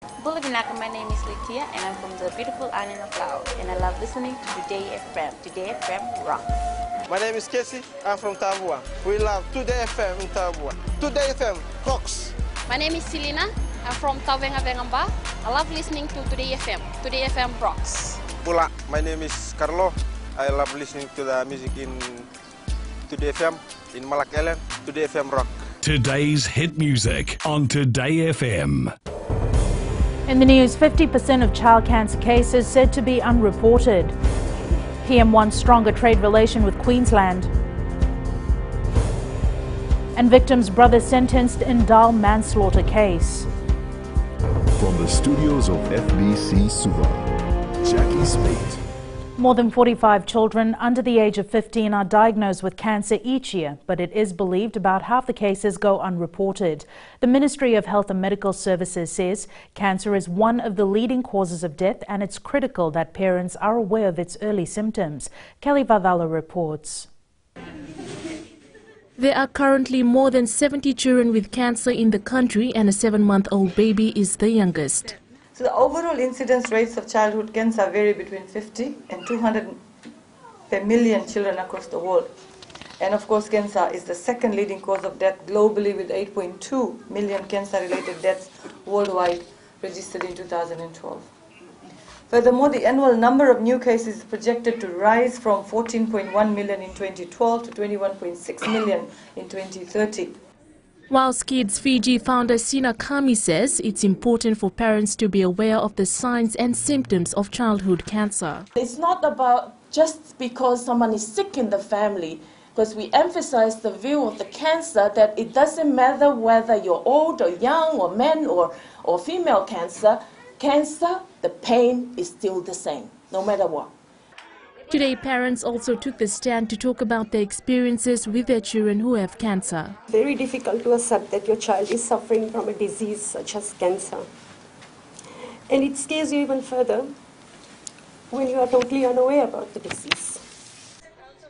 Bulavinaka, my name is Litia and I'm from the beautiful island of Laos and I love listening to Today FM. Today FM rocks. My name is Casey, I'm from Tabua. We love Today FM in Tabua. Today FM rocks. My name is Selina, I'm from Tavenga Vengamba. I love listening to Today FM. Today FM rocks. Pula, my name is Carlo. I love listening to the music in Today FM, in Malak Island. Today FM rock. Today's hit music on Today FM. In the news, 50% of child cancer cases said to be unreported. PM wants stronger trade relation with Queensland. And victim's brother sentenced in Dal manslaughter case. From the studios of FBC Suva, Jackie Spate. More than 45 children under the age of 15 are diagnosed with cancer each year, but it is believed about half the cases go unreported. The Ministry of Health and Medical Services says cancer is one of the leading causes of death and it's critical that parents are aware of its early symptoms. Kelly Vadala reports. There are currently more than 70 children with cancer in the country and a 7-month-old baby is the youngest. So the overall incidence rates of childhood cancer vary between 50 and 200 per million children across the world. And of course, cancer is the second leading cause of death globally with 8.2 million cancer-related deaths worldwide registered in 2012. Furthermore, the annual number of new cases is projected to rise from 14.1 million in 2012 to 21.6 million in 2030. While Kids Fiji founder Sina Kami says it's important for parents to be aware of the signs and symptoms of childhood cancer. It's not about just because someone is sick in the family, because we emphasize the view of the cancer that it doesn't matter whether you're old or young or man or female cancer, the pain is still the same, no matter what. Today, parents also took the stand to talk about their experiences with their children who have cancer. Very difficult to accept that your child is suffering from a disease such as cancer. And it scares you even further when you are totally unaware about the disease.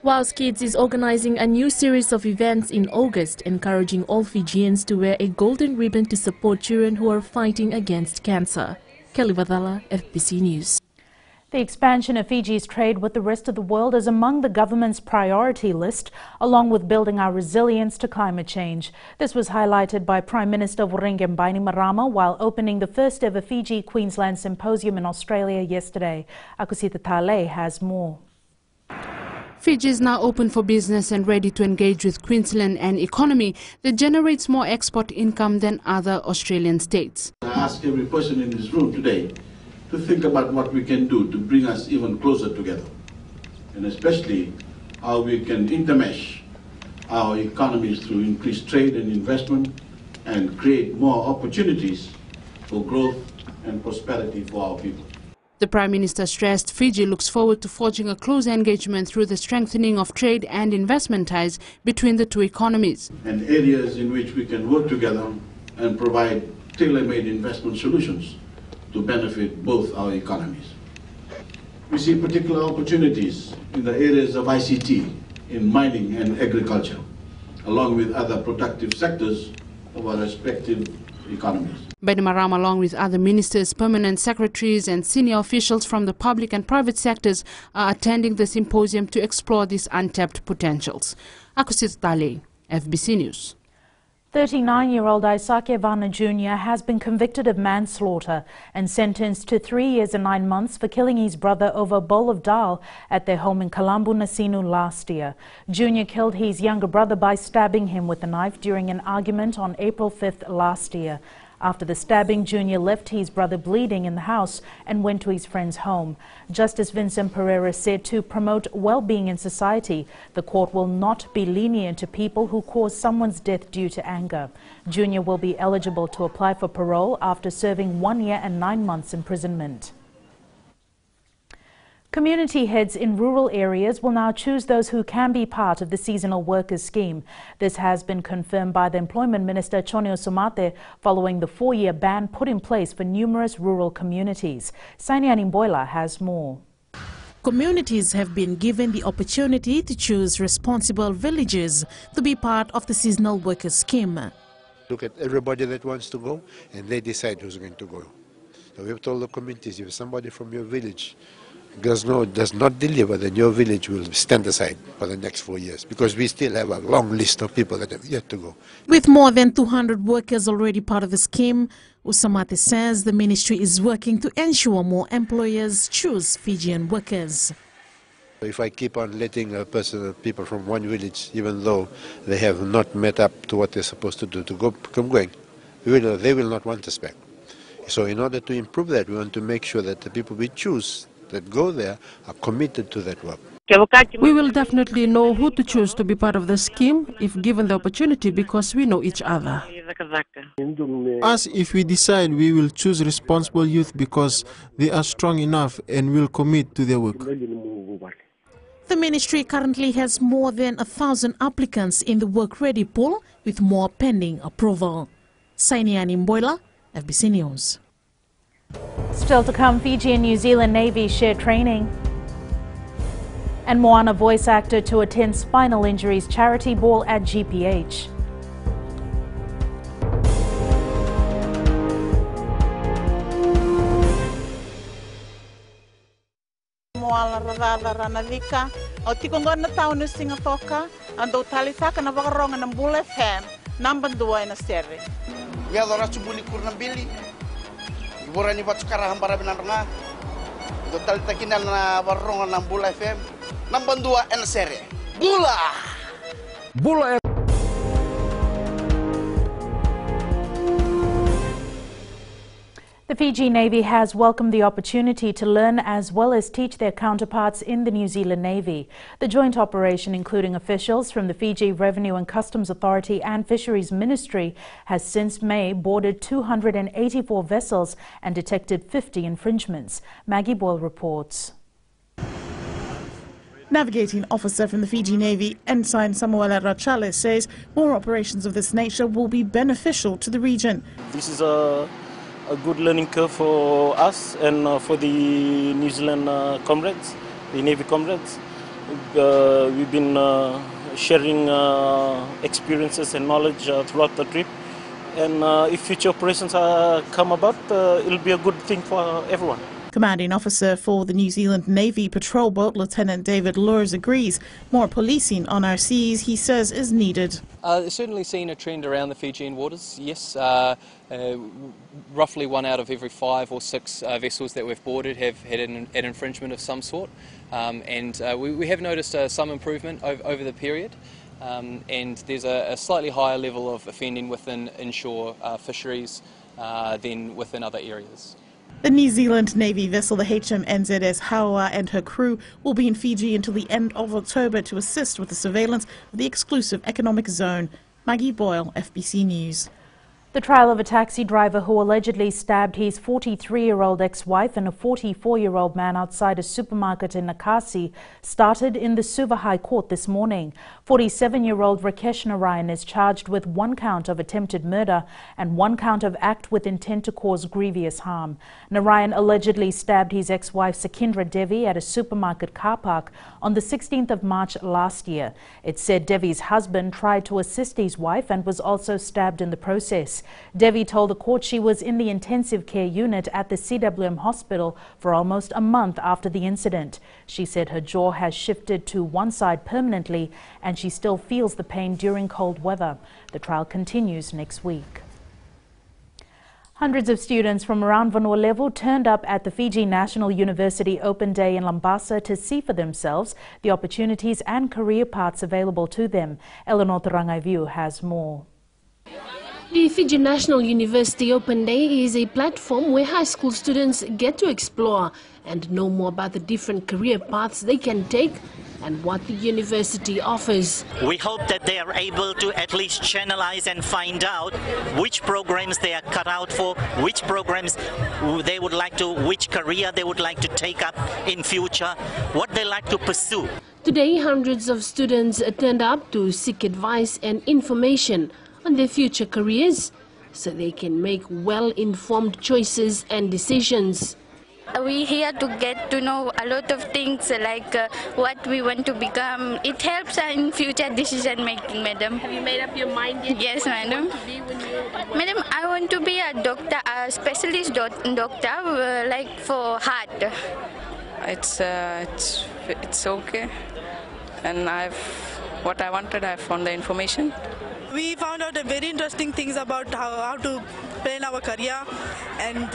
Whilst Kids is organizing a new series of events in August, encouraging all Fijians to wear a golden ribbon to support children who are fighting against cancer. Kelly Vadala, FBC News. The expansion of Fiji's trade with the rest of the world is among the government's priority list, along with building our resilience to climate change. This was highlighted by Prime Minister Voreqe Bainimarama while opening the first ever Fiji-Queensland Symposium in Australia yesterday. Akusita Tale has more. Fiji is now open for business and ready to engage with Queensland and economy that generates more export income than other Australian states. I ask every person in this room today to think about what we can do to bring us even closer together, and especially how we can intermesh our economies through increased trade and investment and create more opportunities for growth and prosperity for our people. The Prime Minister stressed Fiji looks forward to forging a close engagement through the strengthening of trade and investment ties between the two economies. And areas in which we can work together and provide tailor-made investment solutions to benefit both our economies. We see particular opportunities in the areas of ICT, in mining and agriculture, along with other productive sectors of our respective economies. Bainimarama, along with other ministers, permanent secretaries and senior officials from the public and private sectors, are attending the symposium to explore these untapped potentials. Akusit Tale, FBC News. 39-year-old Isake Vana Jr. has been convicted of manslaughter and sentenced to 3 years and 9 months for killing his brother over a bowl of dal at their home in Kalambu, Nasinu last year. Jr. killed his younger brother by stabbing him with a knife during an argument on April 5th last year. After the stabbing, Jr. left his brother bleeding in the house and went to his friend's home. Justice Vincent Pereira said to promote well-being in society, the court will not be lenient to people who cause someone's death due to anger. Jr. will be eligible to apply for parole after serving 1 year and 9 months imprisonment. Community heads in rural areas will now choose those who can be part of the seasonal workers scheme. This has been confirmed by the Employment Minister Chonio Somate following the 4-year ban put in place for numerous rural communities. Sainian Imboila has more. Communities have been given the opportunity to choose responsible villages to be part of the seasonal workers scheme. Look at everybody that wants to go and they decide who's going to go. So we've told the communities, if somebody from your village does not deliver, then your village will stand aside for the next 4 years, because we still have a long list of people that have yet to go. With more than 200 workers already part of the scheme, Usamate says the ministry is working to ensure more employers choose Fijian workers. If I keep on letting people from one village, even though they have not met up to what they're supposed to do, to come going, they will not want us back. So in order to improve that, we want to make sure that the people we choose that go there are committed to that work. We will definitely know who to choose to be part of the scheme if given the opportunity, because we know each other. As if we decide, we will choose responsible youth because they are strong enough and will commit to their work. The ministry currently has more than 1,000 applicants in the work-ready pool, with more pending approval. Sainiani Mboila, FBC News. Still to come, Fiji and New Zealand Navy share training. And Moana voice actor to attend spinal injuries charity ball at GPH. Moala radada ranavika, o tikongona taunu singatoka, ando talitaka na wakaronga ng Bull FM, number 2 na sere. Ya dora chubuli kurnambili. Ibora ni batukara hambara binaranga. Do talitakina na waronga ng Bull FM, number 2 na sere. Bula! Bula The Fiji Navy has welcomed the opportunity to learn as well as teach their counterparts in the New Zealand Navy. The joint operation, including officials from the Fiji Revenue and Customs Authority and Fisheries Ministry, has since May boarded 284 vessels and detected 50 infringements. Maggie Boyle reports. Navigating officer from the Fiji Navy, Ensign Samuela Rachale, says more operations of this nature will be beneficial to the region. This is a good learning curve for us and for the New Zealand comrades, the Navy comrades. We've been sharing experiences and knowledge throughout the trip. And if future operations come about, it'll be a good thing for everyone. Commanding officer for the New Zealand Navy patrol boat, Lieutenant David Lures, agrees more policing on our seas, he says, is needed. Certainly seen a trend around the Fijian waters, yes. Roughly 1 out of every 5 or 6 vessels that we've boarded have had an infringement of some sort. We have noticed some improvement over the period. And there's a slightly higher level of offending within inshore fisheries than within other areas. The New Zealand Navy vessel, the HMNZS Hauawa, and her crew will be in Fiji until the end of October to assist with the surveillance of the exclusive economic zone. Maggie Boyle, FBC News. The trial of a taxi driver who allegedly stabbed his 43-year-old ex-wife and a 44-year-old man outside a supermarket in Nakasi started in the Suva High Court this morning. 47-year-old Rakesh Narayan is charged with 1 count of attempted murder and 1 count of act with intent to cause grievous harm. Narayan allegedly stabbed his ex-wife Sakindra Devi at a supermarket car park on the 16th of March last year. It said Devi's husband tried to assist his wife and was also stabbed in the process. Devi told the court she was in the intensive care unit at the CWM hospital for almost a month after the incident. She said her jaw has shifted to one side permanently and she still feels the pain during cold weather. The trial continues next week. Hundreds of students from around Vanua level turned up at the Fiji National University Open Day in Lambasa to see for themselves the opportunities and career paths available to them. Eleanor Tarangaiviu has more. The Fiji National University Open Day is a platform where high school students get to explore and know more about the different career paths they can take and what the university offers. We hope that they are able to at least channelize and find out which programs they are cut out for, which programs they would like to, which career they would like to take up in future, what they like to pursue. Today, hundreds of students turned up to seek advice and information on their future careers so they can make well-informed choices and decisions. We here to get to know a lot of things like what we want to become. It helps in future decision making, madam. Have you made up your mind yet? Yes, madam. Madam, I want to be a doctor, a specialist doctor, like for heart. It's okay, and what I wanted, I found the information. We found out very interesting things about how to plan our career, and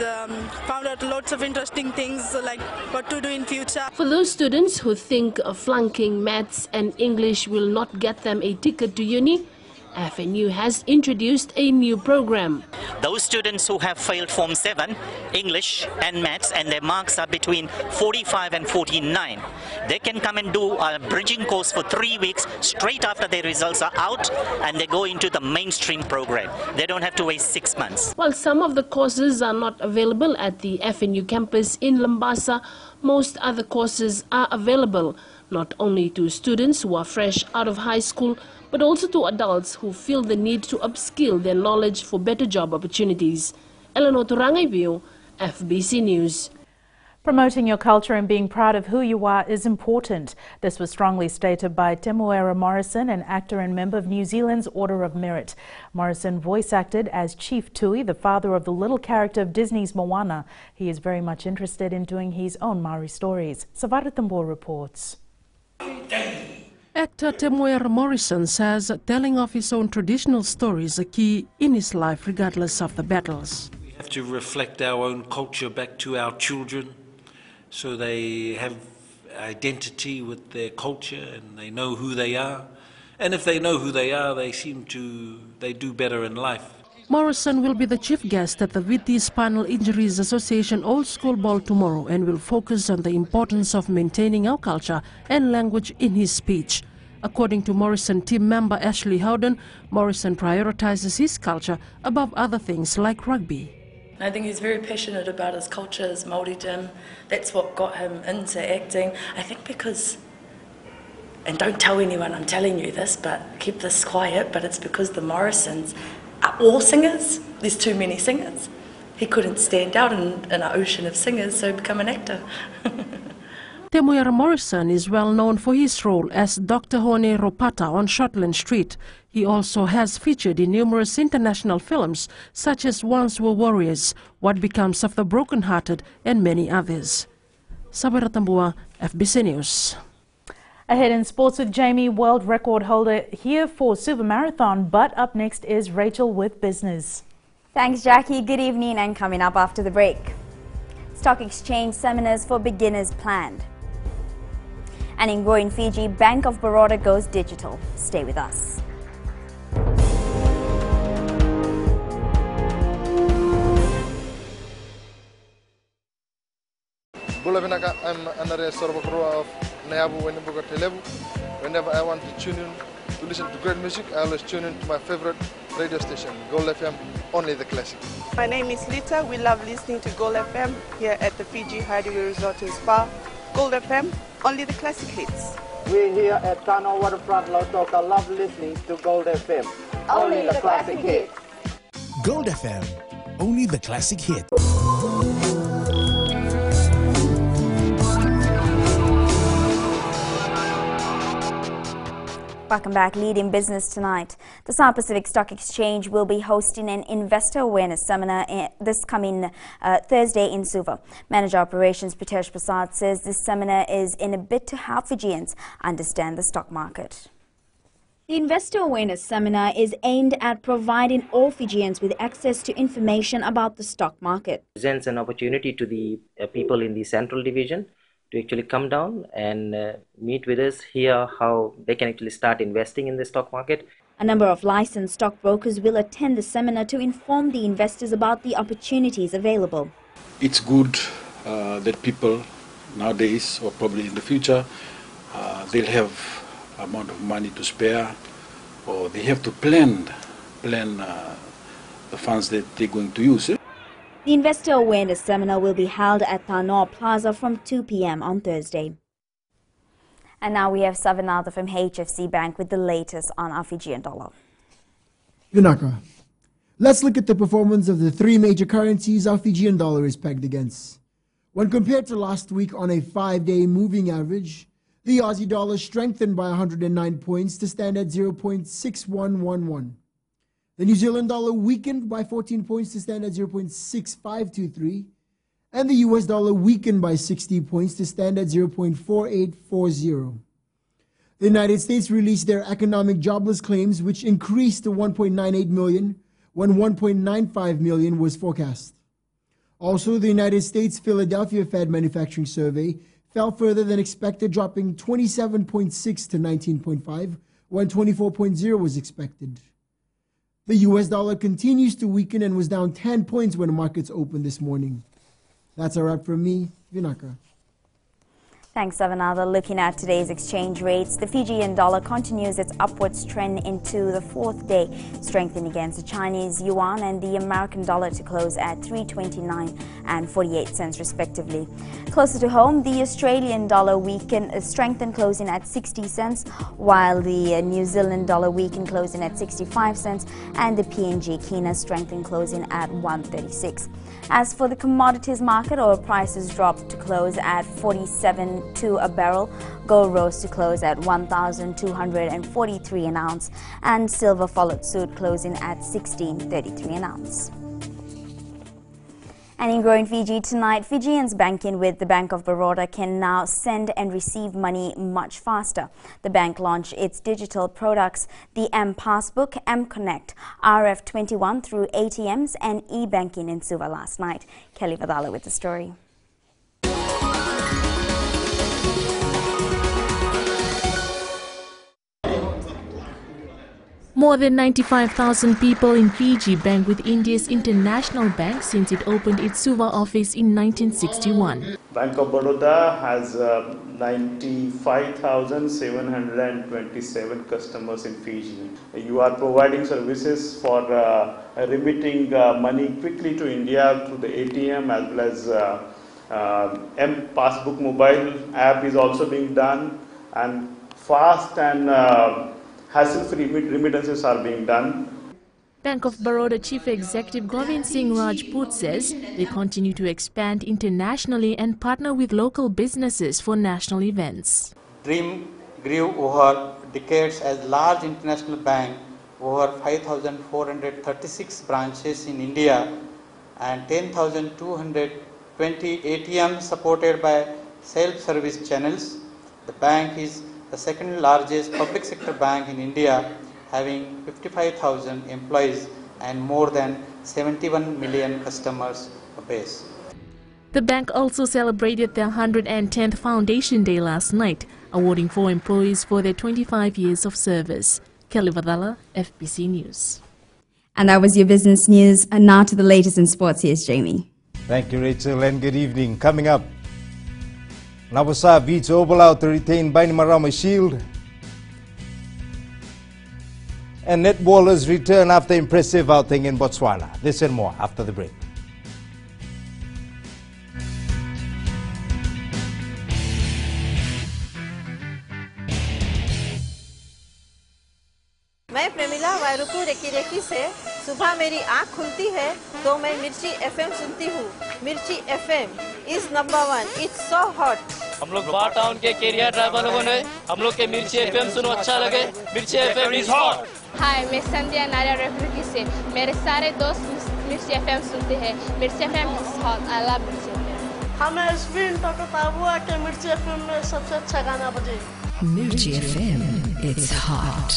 found out lots of interesting things like what to do in future. For those students who think flunking maths and English will not get them a ticket to uni, FNU has introduced a new program. Those students who have failed Form 7, English and Maths, and their marks are between 45 and 49, they can come and do a bridging course for 3 weeks straight after their results are out, and they go into the mainstream program. They don't have to wait 6 months. While some of the courses are not available at the FNU campus in Lambasa, most other courses are available, not only to students who are fresh out of high school, but also to adults who feel the need to upskill their knowledge for better job opportunities. Eleanor Turangaibiu, FBC News. Promoting your culture and being proud of who you are is important. This was strongly stated by Temuera Morrison, an actor and member of New Zealand's Order of Merit. Morrison voice acted as Chief Tui, the father of the little character of Disney's Moana. He is very much interested in doing his own Maori stories. Savara Tambor reports. Actor Temuera Morrison says telling of his own traditional stories is a key in his life regardless of the battles. We have to reflect our own culture back to our children so they have identity with their culture and they know who they are. And if they know who they are, they do better in life. Morrison will be the chief guest at the VT Spinal Injuries Association Old School Ball tomorrow and will focus on the importance of maintaining our culture and language in his speech. According to Morrison team member Ashley Howden, Morrison prioritizes his culture above other things like rugby. I think he's very passionate about his culture, his Māoridom. That's what got him into acting. I think because, and don't tell anyone I'm telling you this, but keep this quiet, but it's because the Morrisons are all singers. There's too many singers. He couldn't stand out in an ocean of singers, so become an actor. Temuera Morrison is well known for his role as Dr. Hone Ropata on Shortland Street. He also has featured in numerous international films such as Once Were Warriors, What Becomes of the Broken-Hearted, and many others. Sabira Tambua, FBC News. Ahead in sports with Jamie, world record holder here for Super Marathon, but up next is Rachel with business. Thanks, Jackie. Good evening, and coming up after the break. Stock exchange seminars for beginners planned. And in growing Fiji, Bank of Baroda goes digital. Stay with us. I'm Andrea Sorbakroa of Nayabu Wendibuga Telebu. Whenever I want to tune in to listen to great music, I always tune in to my favorite radio station, Gold FM, only the classic. My name is Lita. We love listening to Gold FM here at the Fiji Hideaway Resort and Spa. Gold FM, only the classic hits. We here at Tano Waterfront Lautoka love listening to Gold FM, only the classic hits. Gold FM, only the classic hits. Welcome back. Leading business tonight. The South Pacific Stock Exchange will be hosting an investor awareness seminar this coming Thursday in Suva. Manager Operations Pritesh Prasad says this seminar is in a bid to help Fijians understand the stock market. The Investor Awareness Seminar is aimed at providing all Fijians with access to information about the stock market. It presents an opportunity to the people in the Central Division to actually come down and meet with us, hear how they can actually start investing in the stock market. A number of licensed stockbrokers will attend the seminar to inform the investors about the opportunities available. It's good that people nowadays, or probably in the future, they'll have amount of money to spare, or they have to plan the funds that they're going to use. The Investor Awareness Seminar will be held at Tanoa Plaza from 2 p.m. on Thursday. And now we have Savanatha from HFC Bank with the latest on our Fijian dollar. Yunaka, let's look at the performance of the three major currencies our Fijian dollar is pegged against. When compared to last week on a 5-day moving average, the Aussie dollar strengthened by 109 points to stand at 0.6111. The New Zealand dollar weakened by 14 points to stand at 0.6523. And the US dollar weakened by 60 points to stand at 0.4840. The United States released their economic jobless claims, which increased to 1.98 million when 1.95 million was forecast. Also, the United States Philadelphia Fed Manufacturing Survey fell further than expected, dropping 27.6 to 19.5 when 24.0 was expected. The US dollar continues to weaken and was down 10 points when the markets opened this morning. That's a wrap from me, Vinaka. Thanks, Savanada. Looking at today's exchange rates, the Fijian dollar continues its upwards trend into the fourth day, strengthening against the Chinese yuan and the American dollar to close at 3.29 and 48 cents respectively. Closer to home, the Australian dollar strengthened closing at 60 cents, while the New Zealand dollar weakened closing at 65 cents, and the PNG Kina strengthened closing at 136. As for the commodities market, oil prices dropped to close at $47.2 a barrel. Gold rose to close at $1,243 an ounce, and silver followed suit, closing at $16.33 an ounce. And in growing Fiji tonight, Fijians banking with the Bank of Baroda can now send and receive money much faster. The bank launched its digital products, the M-Passbook, M-Connect, RF21 through ATMs and e-banking in Suva last night. Kelly Vadala with the story. More than 95,000 people in Fiji bank with India's International Bank since it opened its Suva office in 1961. Bank of Baroda has 95,727 customers in Fiji. You are providing services for remitting money quickly to India through the ATM, as well as M-Passbook mobile app is also being done, and fast and hassle-free remittances are being done. Bank of Baroda Chief Executive Govind Singh Rajput says they continue to expand internationally and partner with local businesses for national events. Dream grew over decades as large international bank, over 5,436 branches in India and 10,220 ATMs supported by self-service channels. The bank is the second largest public sector bank in India, having 55,000 employees and more than 71 million customers base. The bank also celebrated their 110th Foundation Day last night, awarding 4 employees for their 25 years of service. Kelly Vadala, FBC News. And that was your business news. And now to the latest in sports. Here's Jamie. Thank you, Rachel, and good evening. Coming up, Navasa beats Obalau to retain Bainimarama Shield. And netballers return after impressive outing in Botswana. This and more after the break. मैं Premila वायरुकू recce से सुबह मेरी आँख खुलती है तो मैं मिर्ची एफएम सुनती हूँ. मिर्ची FM is number 1. It's so hot. हम लोग बार टाउन के कैरियर ड्राइवर लोगों ने हम लोग के मिर्ची एफएम सुनो अच्छा लगे. मिर्ची एफएम इज हॉट. हाय, मैं संध्या नारिया रेफ्रिकी से. मेरे सारे दोस्त मिर्ची एफएम सुनते हैं. मिर्ची FM is hot. I love मिर्ची एफएम. हमें स्पिन तो हुआ कि मिर्ची एफएम में सबसे अच्छा गाना बजे. मिर्ची FM it's hot.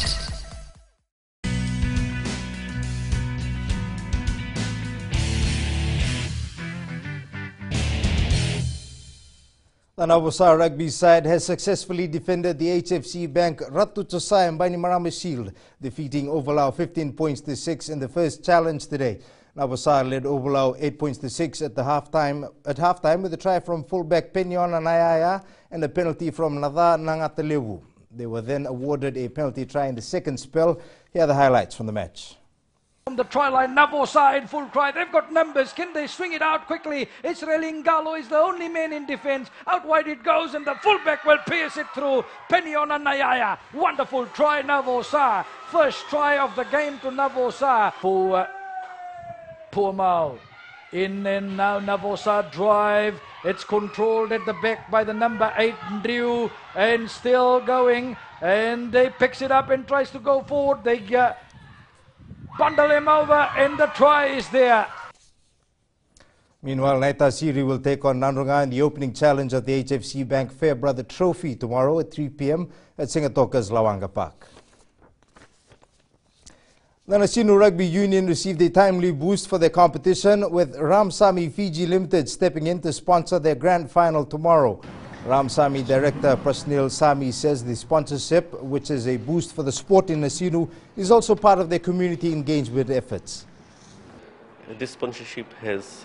The Navasa rugby side has successfully defended the HFC Bank Ratu Tosai and Bainimarama Shield, defeating Ovalau 15 points to 6 in the first challenge today. Navasa led Ovalau 8 points to 6 at halftime with a try from fullback Penyon Anayaya and a penalty from Nada Nangatalewu. They were then awarded a penalty try in the second spell. Here are the highlights from the match. From the try line, Navosa in full cry. They've got numbers. Can they swing it out quickly? Israeli Ngalo is the only man in defense. Out wide it goes, and the fullback will pierce it through. Penyon Anayaya. Wonderful try, Navosa. First try of the game to Navosa. For Poor Mau. In and now Navosa drive. It's controlled at the back by the number 8, Drew, and still going. And they picks it up and tries to go forward. They bundle him over, and the try is there. Meanwhile, Naita Siri will take on Nanrunga in the opening challenge of the HFC Bank Fairbrother Trophy tomorrow at 3 p.m. at Singatoka's Lawanga Park. The Nasinu Rugby Union received a timely boost for their competition, with Ramsamy Fiji Limited stepping in to sponsor their grand final tomorrow. Ramsamy Director Prasnil Sami says the sponsorship, which is a boost for the sport in Nasinu, is also part of their community engagement efforts. This sponsorship has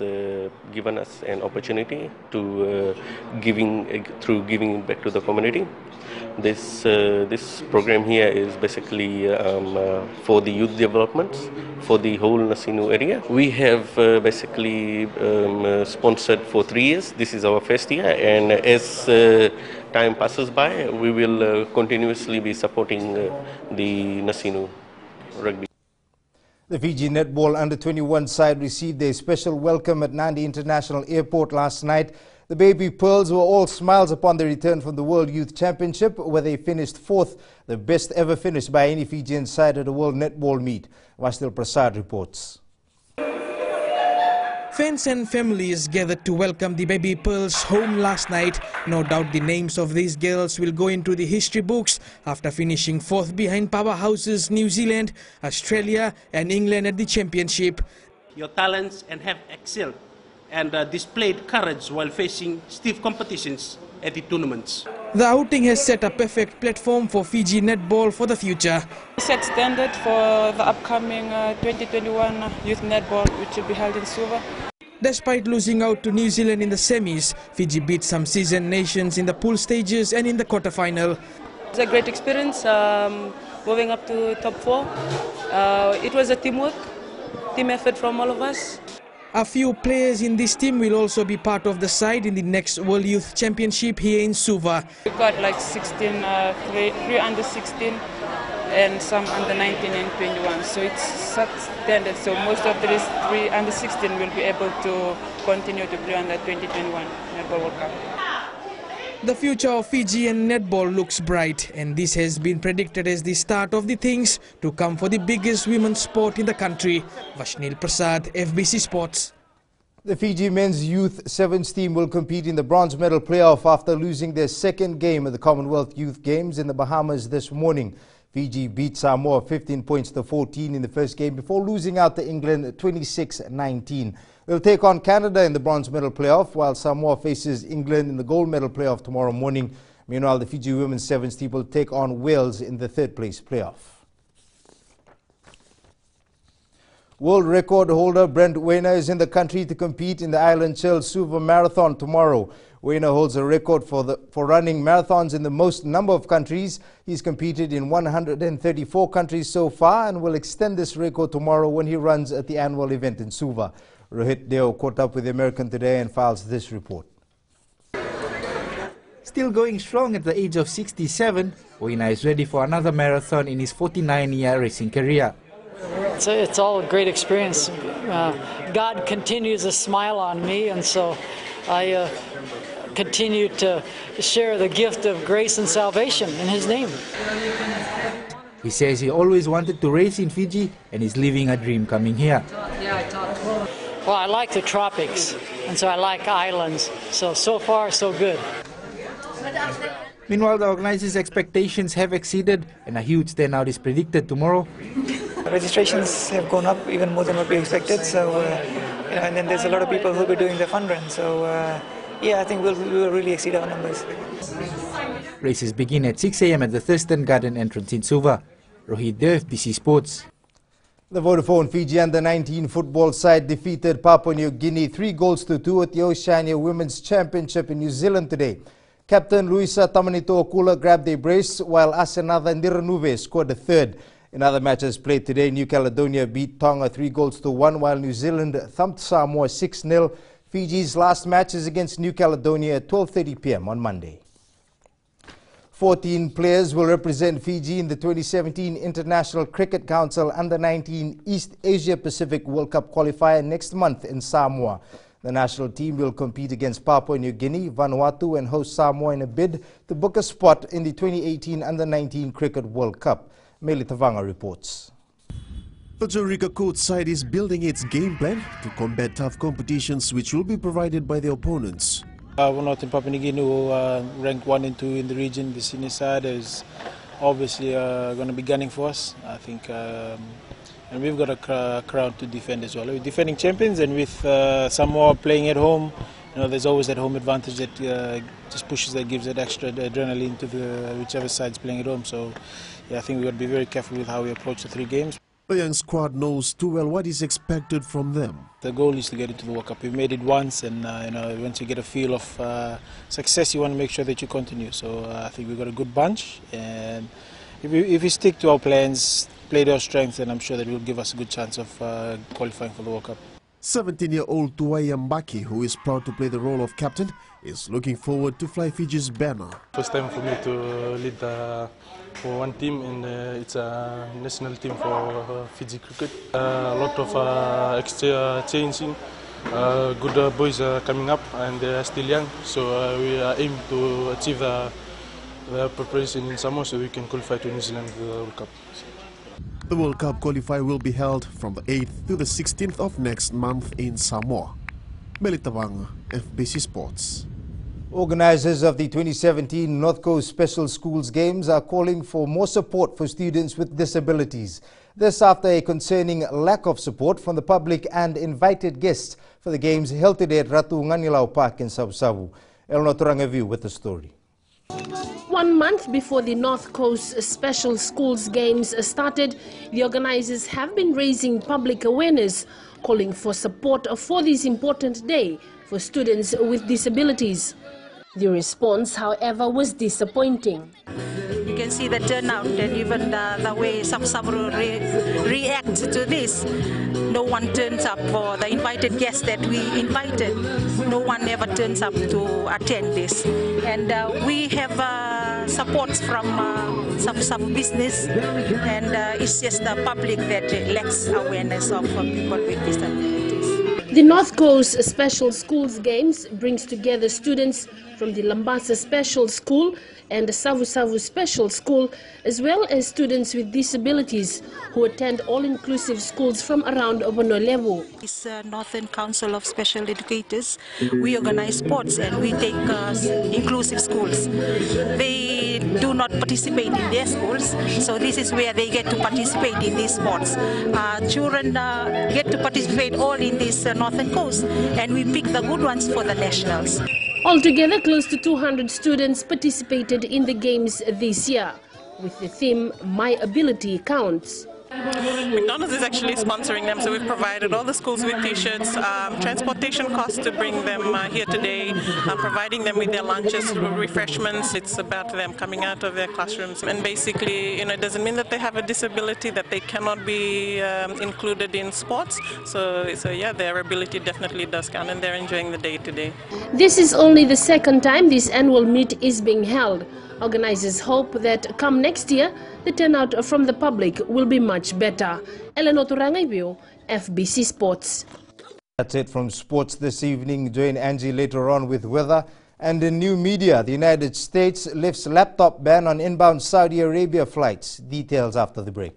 given us an opportunity to giving it back to the community. This program here is basically for the youth development for the whole Nasinu area. We have basically sponsored for 3 years. This is our first year, and as time passes by, we will continuously be supporting the Nasinu rugby. The Fiji Netball Under-21 side received a special welcome at Nandi International Airport last night. The Baby Pearls were all smiles upon their return from the World Youth Championship, where they finished 4th, the best ever finish by any Fijian side at a World Netball meet. Vastil Prasad reports. Fans and families gathered to welcome the Baby Pearls home last night. No doubt the names of these girls will go into the history books after finishing 4th behind powerhouses New Zealand, Australia and England at the championship. Your talents and have excelled and displayed courage while facing stiff competitions at the tournaments. The outing has set a perfect platform for Fiji netball for the future. Set standard for the upcoming 2021 Youth Netball, which will be held in Suva. Despite losing out to New Zealand in the semis, Fiji beat some seasoned nations in the pool stages and in the quarterfinal. It's a great experience moving up to top 4. It was a team effort from all of us. A few players in this team will also be part of the side in the next World Youth Championship here in Suva. We've got like 3 under 16 and some under 19 and 21. So it's standard. So most of these 3 under 16 will be able to continue to play on the 2021 Netball World Cup. The future of Fijian netball looks bright, and this has been predicted as the start of the things to come for the biggest women's sport in the country. Vashnil Prasad, FBC Sports. The Fiji men's youth sevens team will compete in the bronze medal playoff after losing their second game at the Commonwealth Youth Games in the Bahamas this morning. Fiji beat Samoa 15 points to 14 in the first game before losing out to England 26-19. They'll take on Canada in the bronze medal playoff, while Samoa faces England in the gold medal playoff tomorrow morning. Meanwhile, the Fiji women's sevens team will take on Wales in the third place playoff. World record holder Brent Wainer is in the country to compete in the Island Chill Suva Marathon tomorrow. Wainer holds a record for running marathons in the most number of countries. He's competed in 134 countries so far and will extend this record tomorrow when he runs at the annual event in Suva. Rohit Deo caught up with the American today and files this report. Still going strong at the age of 67, Wainer is ready for another marathon in his 49-year racing career. It's all a great experience. God continues to smile on me, and so I continue to share the gift of grace and salvation in His name. He says he always wanted to race in Fiji and is living a dream coming here. Well, I like the tropics, and so I like islands. So far, so good. Meanwhile, the organizers' expectations have exceeded, and a huge turnout is predicted tomorrow. Registrations have gone up even more than what we expected, so and then there's a lot of people who will be doing the fun run. So yeah, I think we will really exceed our numbers. Races begin at 6 a.m. at the Thurston Garden entrance in Suva. Rohit Deo, FBC Sports. The Vodafone Fiji Under-19 football side defeated Papua New Guinea 3-2 at the Oceania Women's Championship in New Zealand today. Captain Luisa Tamanito Okula grabbed a brace, while Asenatha Niranuve scored a third. In other matches played today, New Caledonia beat Tonga 3-1, while New Zealand thumped Samoa 6-0. Fiji's last match is against New Caledonia at 12:30 p.m. on Monday. 14 players will represent Fiji in the 2017 International Cricket Council Under-19 East Asia Pacific World Cup qualifier next month in Samoa. The national team will compete against Papua New Guinea, Vanuatu and host Samoa in a bid to book a spot in the 2018 Under-19 Cricket World Cup. Meli Tavanga reports. The Jurica court side is building its game plan to combat tough competitions which will be provided by the opponents. Vanuatu and Papua New Guinea, who ranked 1 and 2 in the region, the senior side is obviously going to be gunning for us, I think. And we've got a crowd to defend as well. We're defending champions, and with Samoa playing at home, there's always that home advantage that just pushes, that gives that extra adrenaline to whichever side's playing at home. So, yeah, I think we've got to be very careful with how we approach the 3 games. The young squad knows too well what is expected from them. The goal is to get into the World Cup. We've made it once, and once you get a feel of success, you want to make sure that you continue. So I think we've got a good bunch, and if we stick to our plans, play to our strengths, then I'm sure that will give us a good chance of qualifying for the World Cup. 17-year-old Tuwai Mbaki, who is proud to play the role of captain, is looking forward to fly Fiji's banner. First time for me to lead for one team, and it's a national team for Fiji cricket. A lot of changing. Good boys are coming up, and they are still young, so we are aiming to achieve the preparation in Samoa so we can qualify to New Zealand for the World Cup. The World Cup qualifier will be held from the 8th to the 16th of next month in Samoa. Melitavang, FBC Sports. Organizers of the 2017 North Coast Special Schools Games are calling for more support for students with disabilities. This after a concerning lack of support from the public and invited guests for the games held today at Ratu Nganilau Park in Savu-Savu. Elno Turangaviu with the story. 1 month before the North Coast Special Schools Games started, the organizers have been raising public awareness, calling for support for this important day for students with disabilities. The response, however, was disappointing. You can see the turnout and even the way Savu-Savu react to this. No one turns up for the invited guests that we invited. No one ever turns up to attend this. And we have support from Savu-Savu business, and it's just the public that lacks awareness of people with disabilities. The North Coast Special Schools Games brings together students from the Lambasa Special School and the Savu-Savu Special School, as well as students with disabilities who attend all-inclusive schools from around Obonolevu. This Northern Council of Special Educators, we organize sports and we take inclusive schools. They do not participate in their schools, so this is where they get to participate in these sports. Children get to participate all in this Northern Coast, and we pick the good ones for the nationals. Altogether, close to 200 students participated in the games this year, with the theme, My Ability Counts. McDonald's is actually sponsoring them, so we've provided all the schools with t-shirts, transportation costs to bring them here today, providing them with their lunches, refreshments. It's about them coming out of their classrooms, and basically, it doesn't mean that they have a disability, that they cannot be included in sports. So yeah, their ability definitely does count, and they're enjoying the day today. This is only the second time this annual meet is being held. Organizers hope that come next year, the turnout from the public will be much better. Eleno Turangaibiu, FBC Sports. That's it from sports this evening. Join Angie later on with weather. And in new media, the United States lifts laptop ban on inbound Saudi Arabia flights. Details after the break.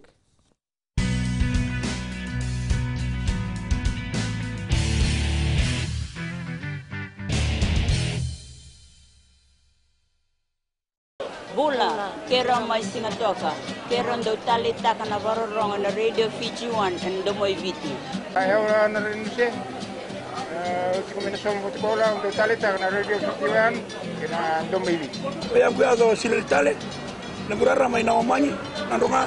Bula, kera mai singatoka, kera ndo talita kana varorong na Radio Fiji 1 and Domoy Viti. Ayaw na rinse. Kombinasyon mo bola ndo talita kana Radio Fiji 1 kina Domoy Viti. Kaya kuyaga sila tale, nagurara may nawamanyi, nandunga.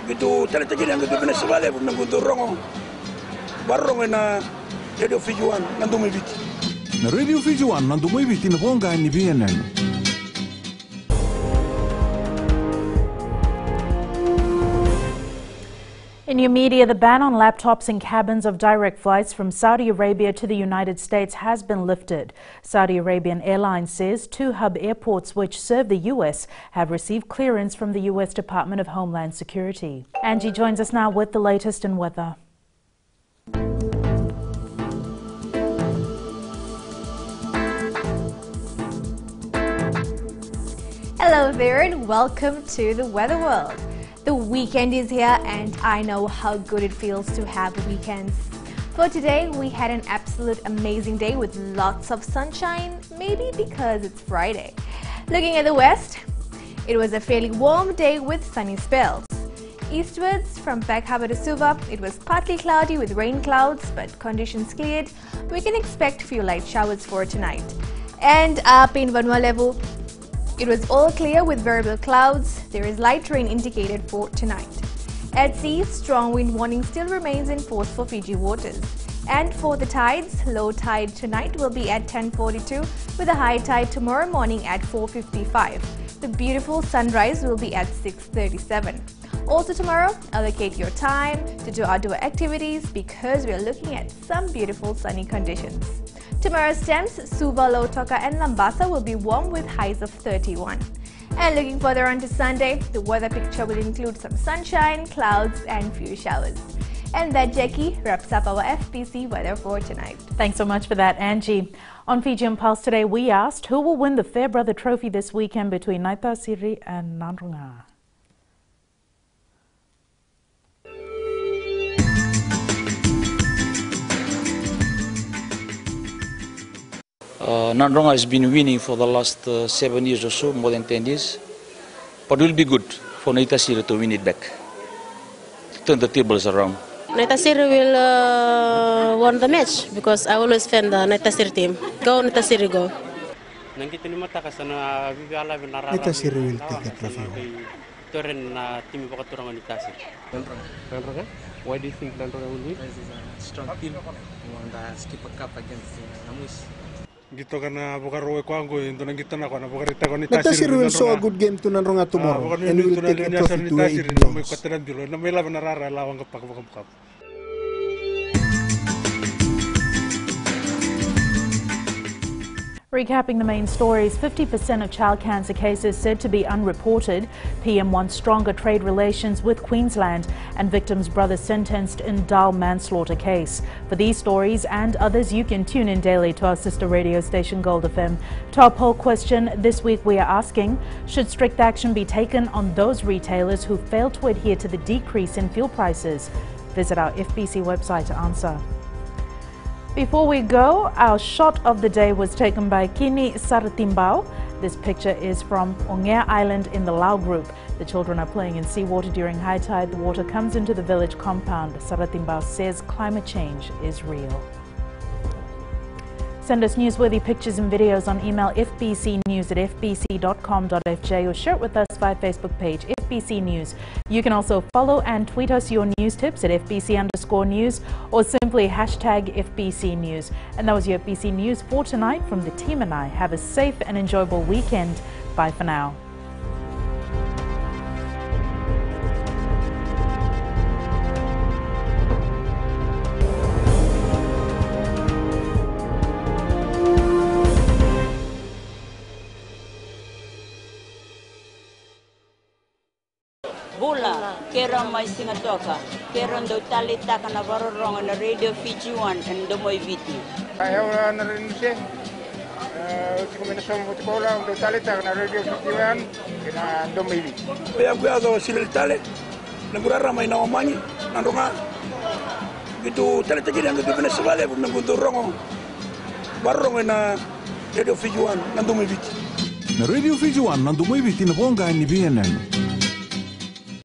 Gitu talita gini ang gagawin na sibale, nagudurong barong na Radio Fiji 1 na Domoy Viti. Na Radio Fiji 1 na Domoy Viti na bonga ni BNN. In new media, the ban on laptops in cabins of direct flights from Saudi Arabia to the United States has been lifted. Saudi Arabian Airlines says 2 hub airports which serve the U.S. have received clearance from the U.S. Department of Homeland Security. Angie joins us now with the latest in weather. Hello there and welcome to the Weather World. The weekend is here and I know how good it feels to have weekends. For today, we had an absolute amazing day with lots of sunshine, maybe because it's Friday. Looking at the west, it was a fairly warm day with sunny spells. Eastwards, from Peck Harbour to Suva, it was partly cloudy with rain clouds, but conditions cleared. We can expect few light showers for tonight. And up in Vanua Level, it was all clear with variable clouds. There is light rain indicated for tonight. At sea, strong wind warning still remains in force for Fiji waters. And for the tides, low tide tonight will be at 10:42 with a high tide tomorrow morning at 4:55. The beautiful sunrise will be at 6:37. Also tomorrow, allocate your time to do outdoor activities because we are looking at some beautiful sunny conditions. Tomorrow's temps, Suva, Lautoka and Lambasa will be warm with highs of 31. And looking further on to Sunday, the weather picture will include some sunshine, clouds and few showers. And that, Jackie, wraps up our FBC weather for tonight. Thanks so much for that, Angie. On Fijian Pulse today, we asked who will win the Fairbrother Trophy this weekend between Naitasiri and Nandrunga. Nandrunga has been winning for the last 7 years or so, more than 10 years. But it will be good for Naitasiri to win it back, turn the tables around. Naitasiri will win the match because I always fan the Naitasiri team. Go Naitasiri, go. Naitasiri will take the trophy home. Why do you think Nandrunga will win? It's a strong team. We want to skip a cup against Namus. Naitasiri will show a good game to Nandrunga tomorrow and will take the trophy to where it belongs. Recapping the main stories, 50% of child cancer cases said to be unreported. PM wants stronger trade relations with Queensland, and victim's brother sentenced in Dal manslaughter case. For these stories and others, you can tune in daily to our sister radio station Gold FM. To our poll question this week, we are asking, should strict action be taken on those retailers who fail to adhere to the decrease in fuel prices? Visit our FBC website to answer. Before we go, our shot of the day was taken by Kini Saratimbao. This picture is from Ongea Island in the Lau group. The children are playing in seawater during high tide. The water comes into the village compound. Saratimbao says climate change is real. Send us newsworthy pictures and videos on email fbcnews@fbc.com.fj or share it with us via Facebook page FBC News. You can also follow and tweet us your news tips at FBC_news or simply hashtag FBC News. And that was your FBC News for tonight from the team and I. Have a safe and enjoyable weekend. Bye for now. Bula, kera mai singatoka, kera ndo talita kana varorong na Radio Fiji 1 and Domoi Viti. Ayaw na rin siya. Kombinasyon mo tikola ndo talita kana Radio Fiji 1 kina Domoi Viti. Ayaw ko silil tale, nagurara may nawamanyi, nandunga. Gitu talita gini ang gagawin na sibale, nagunto rongo. Barong na Radio Fiji 1 na Domoi Viti. Na Radio Fiji 1 na Domoi Viti na bonga ni BNN.